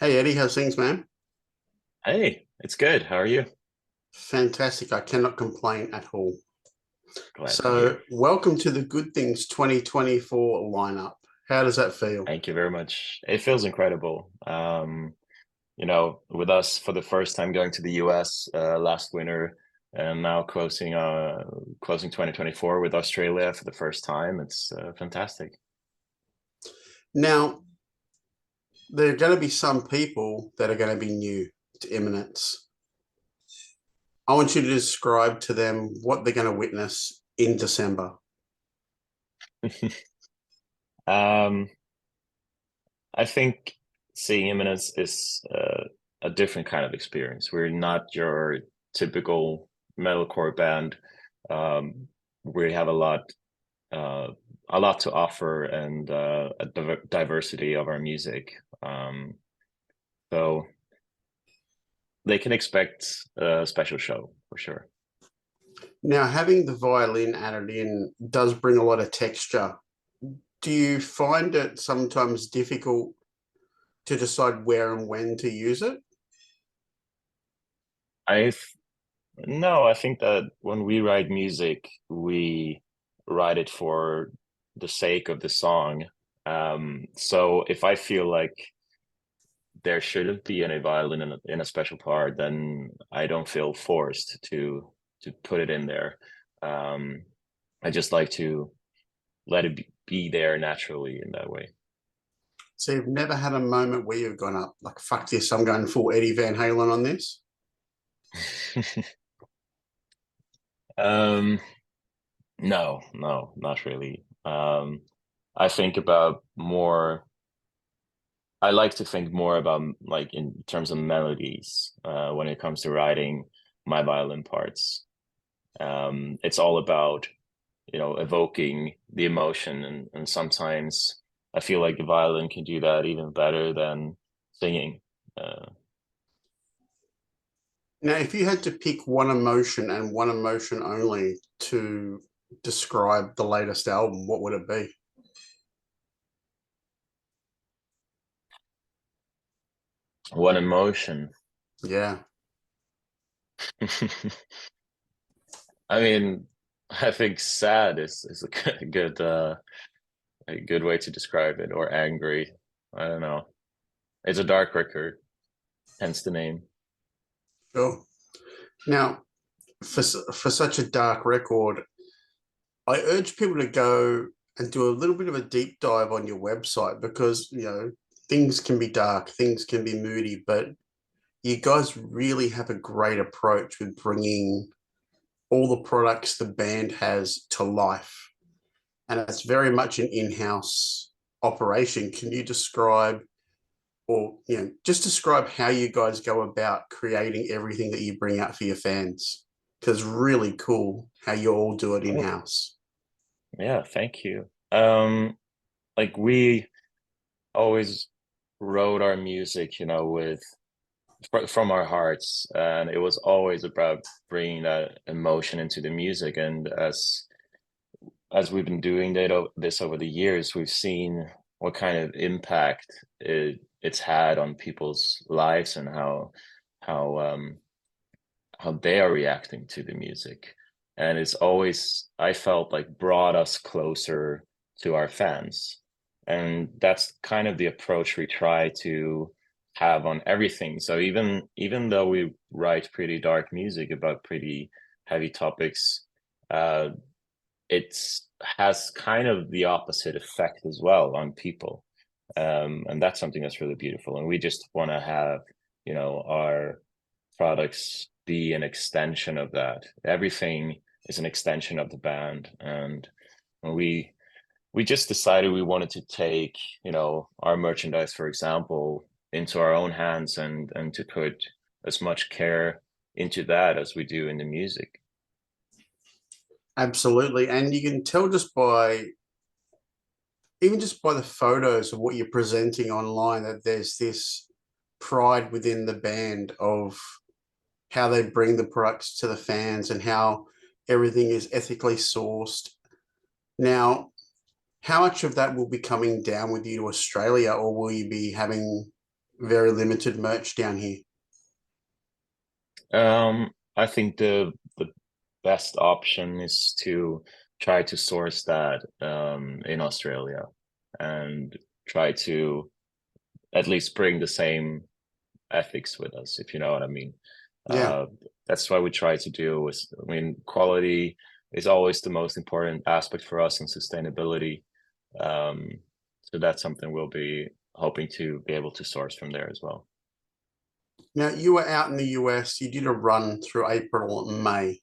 Hey Eddie, how's things, man? Hey, it's good. How are you? Fantastic. I cannot complain at all. Glad to So, hear. welcome to the Good Things 2024 lineup. How does that feel? Thank you very much. It feels incredible. With us for the first time going to the US last winter and now closing 2024 with Australia for the first time. It's fantastic. Now, there are going to be some people that are going to be new to Imminence. I want you to describe to them what they're going to witness in December. Um, I think seeing Imminence is a different kind of experience. We're not your typical metalcore band. We have uh, a lot to offer and diversity of our music. So they can expect a special show for sure. Now, having the violin added in does bring a lot of texture. Do you find it sometimes difficult to decide where and when to use it? I No, I think that when we write music, we write it for the sake of the song. So if I feel like there shouldn't be any violin in a special part, then I don't feel forced to put it in there. Um, I just like to let it be there naturally in that way. So you've never had a moment where you've gone up like, fuck this, I'm going full Eddie Van Halen on this? Um, no, no, not really. I think about more. I like to think more about like in terms of melodies when it comes to writing my violin parts. It's all about evoking the emotion, and sometimes I feel like the violin can do that even better than singing. Uh, Now, if you had to pick one emotion and one emotion only to describe the latest album, what would it be? what emotion? Yeah. I mean, I think sad is a a good way to describe it, or angry. I don't know. It's a dark record, hence the name. Sure. Now, for such a dark record, I urge people to go and do a little bit of a deep dive on your website because, things can be dark, things can be moody, but you guys really have a great approach with bringing all the products the band has to life. And it's very much an in-house operation. Can you describe or just describe how you guys go about creating everything that you bring out for your fans? Because it's really cool how you all do it Oh, in-house. yeah, thank you. Like we always wrote our music, with from our hearts, and it was always about bringing that emotion into the music. And as we've been doing this over the years, we've seen what kind of impact it's had on people's lives and how how they are reacting to the music. And it's always, I felt like, brought us closer to our fans. And that's kind of the approach we try to have on everything. So even though we write pretty dark music about pretty heavy topics, uh, it's has kind of the opposite effect as well on people. And that's something that's really beautiful. And we just want to have, our products be an extension of that. Everything is an extension of the band. And we we just decided we wanted to take, our merchandise, for example, into our own hands and to put as much care into that as we do in the music. Absolutely. And you can tell just by even just by the photos of what you're presenting online that there's this pride within the band of how they bring the products to the fans and how everything is ethically sourced. Now, how much of that will be coming down with you to Australia, or will you be having very limited merch down here? I think the best option is to try to source that in Australia and try to at least bring the same ethics with us, if you know what I mean. Yeah. That's what we try to do. I mean, quality is always the most important aspect for us in sustainability. So that's something we'll be hoping to be able to source from there as well. Now, you were out in the US, you did a run through April and May.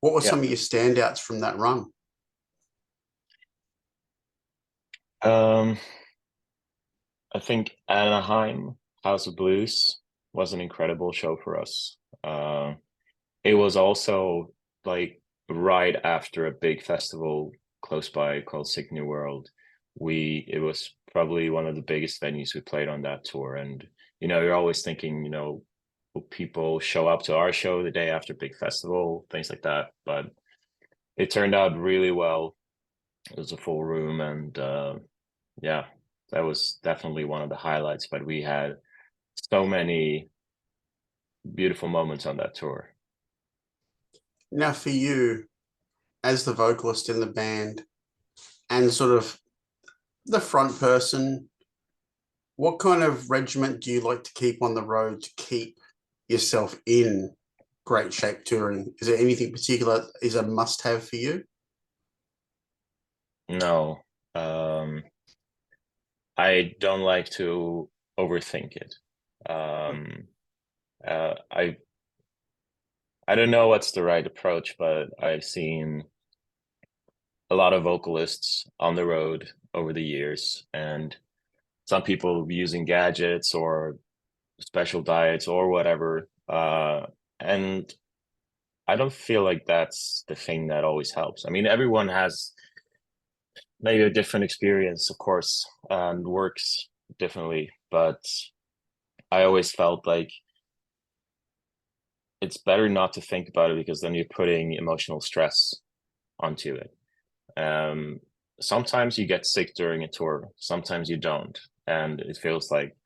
What were Yeah. some of your standouts from that run? I think Anaheim House of Blues was an incredible show for us. It was also like right after a big festival close by called Sick New World. It was probably one of the biggest venues we played on that tour. And, you're always thinking, will people show up to our show the day after big festival, things like that. But it turned out really well. It was a full room, and yeah, that was definitely one of the highlights. But we had so many beautiful moments on that tour. Now, for you, as the vocalist in the band and sort of the front person, what kind of regiment do you like to keep on the road to keep yourself in great shape touring? Is there anything particular is a must-have for you? No, I don't like to overthink it. I don't know what's the right approach, but I've seen a lot of vocalists on the road over the years, and some people using gadgets or special diets or whatever. And I don't feel like that's the thing that always helps. I mean, everyone has maybe a different experience, of course, and works differently, but I always felt like it's better not to think about it, because then you're putting emotional stress onto it. Sometimes you get sick during a tour, sometimes you don't, and it feels like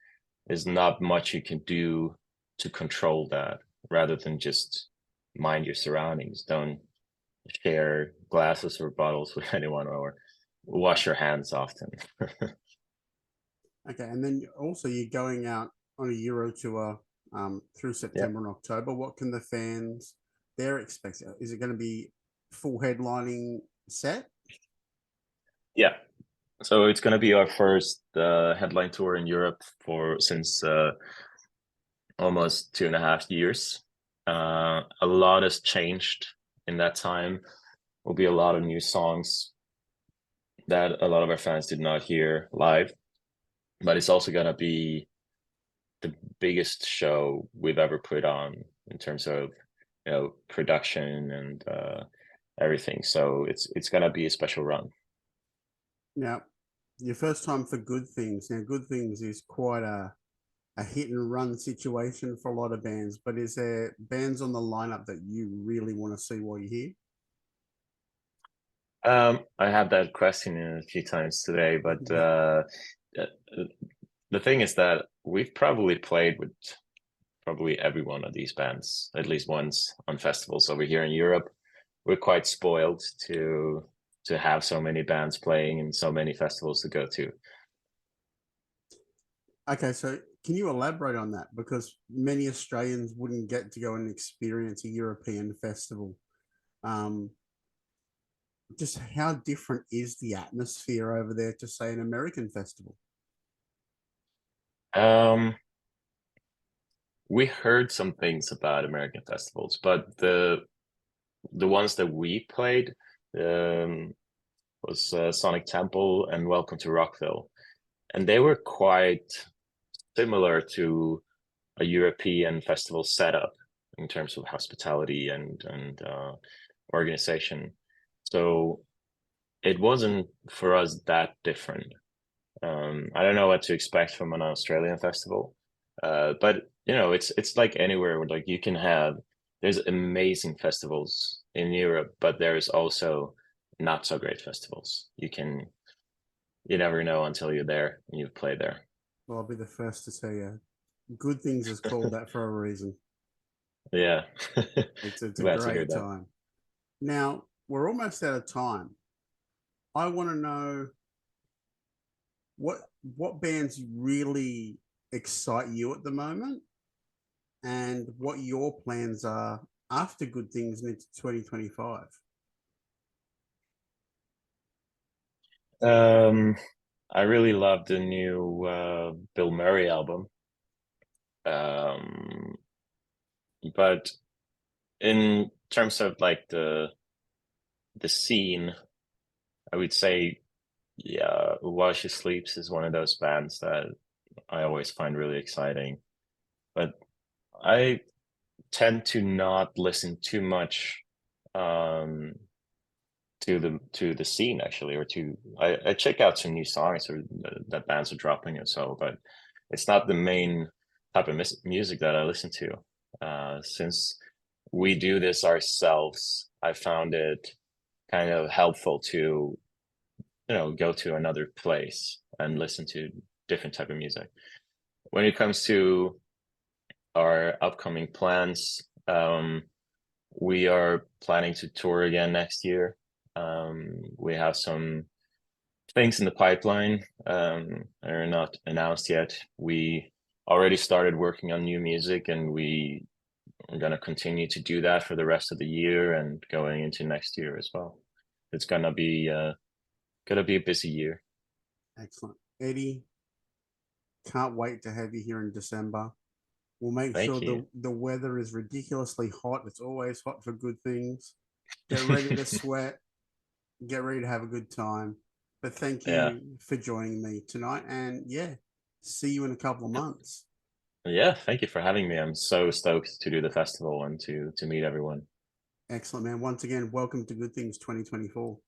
there's not much you can do to control that, rather than just mind your surroundings. Don't share glasses or bottles with anyone, or wash your hands often. Okay, and then also you're going out on a Euro tour through September and October. What can the fans there expect? Is it going to be full headlining set? Yeah, so it's going to be our first headline tour in Europe since almost 2.5 years. A lot has changed in that time. Will be a lot of new songs that a lot of our fans did not hear live, but it's also going to be the biggest show we've ever put on in terms of production and everything. So it's going to be a special run. Now, your first time for Good Things. Now, Good Things is quite a hit and run situation for a lot of bands, but is there bands on the lineup that you really want to see while you're here? I had that question a few times today, but the thing is that we've probably played with probably every one of these bands at least once on festivals over here in Europe. We're quite spoiled to have so many bands playing and so many festivals to go to. Okay, so can you elaborate on that? Because many Australians wouldn't get to go and experience a European festival. Just how different is the atmosphere over there to, say, an American festival? We heard some things about American festivals, but the ones that we played was Sonic Temple and Welcome to Rockville, and they were quite similar to a European festival setup in terms of hospitality and organization. So it wasn't for us that different. I don't know what to expect from an Australian festival, but it's like anywhere where like there's amazing festivals in Europe, but there's also not so great festivals. You never know until you're there and you've played there. Well, I'll be the first to tell you. Good Things is called that for a reason. Yeah. It's a Glad to hear great that. time. Now, we're almost out of time. I want to know what bands really excite you at the moment and what your plans are after Good Things into 2025. I really love the new Bill Murray album. But in terms of like the scene, I would say, yeah, While She Sleeps is one of those bands that I always find really exciting. But I tend to not listen too much um to the scene actually, or to I check out some new songs or that bands are dropping and so, but it's not the main type of music that I listen to. Since we do this ourselves, I found it kind of helpful to, you know, go to another place and listen to different type of music. When it comes to our upcoming plans, we are planning to tour again next year. We have some things in the pipeline are not announced yet. We already started working on new music, and we are going to continue to do that for the rest of the year and going into next year as well. It's gonna be a busy year. Excellent. Eddie, can't wait to have you here in December. We'll make sure Thank you. the weather is ridiculously hot. It's always hot for Good Things. Get ready to sweat. Get ready to have a good time. But thank Yeah. you for joining me tonight. And yeah, see you in a couple of months. Yeah, thank you for having me. I'm so stoked to do the festival and to meet everyone. Excellent, man. Once again, welcome to Good Things 2024.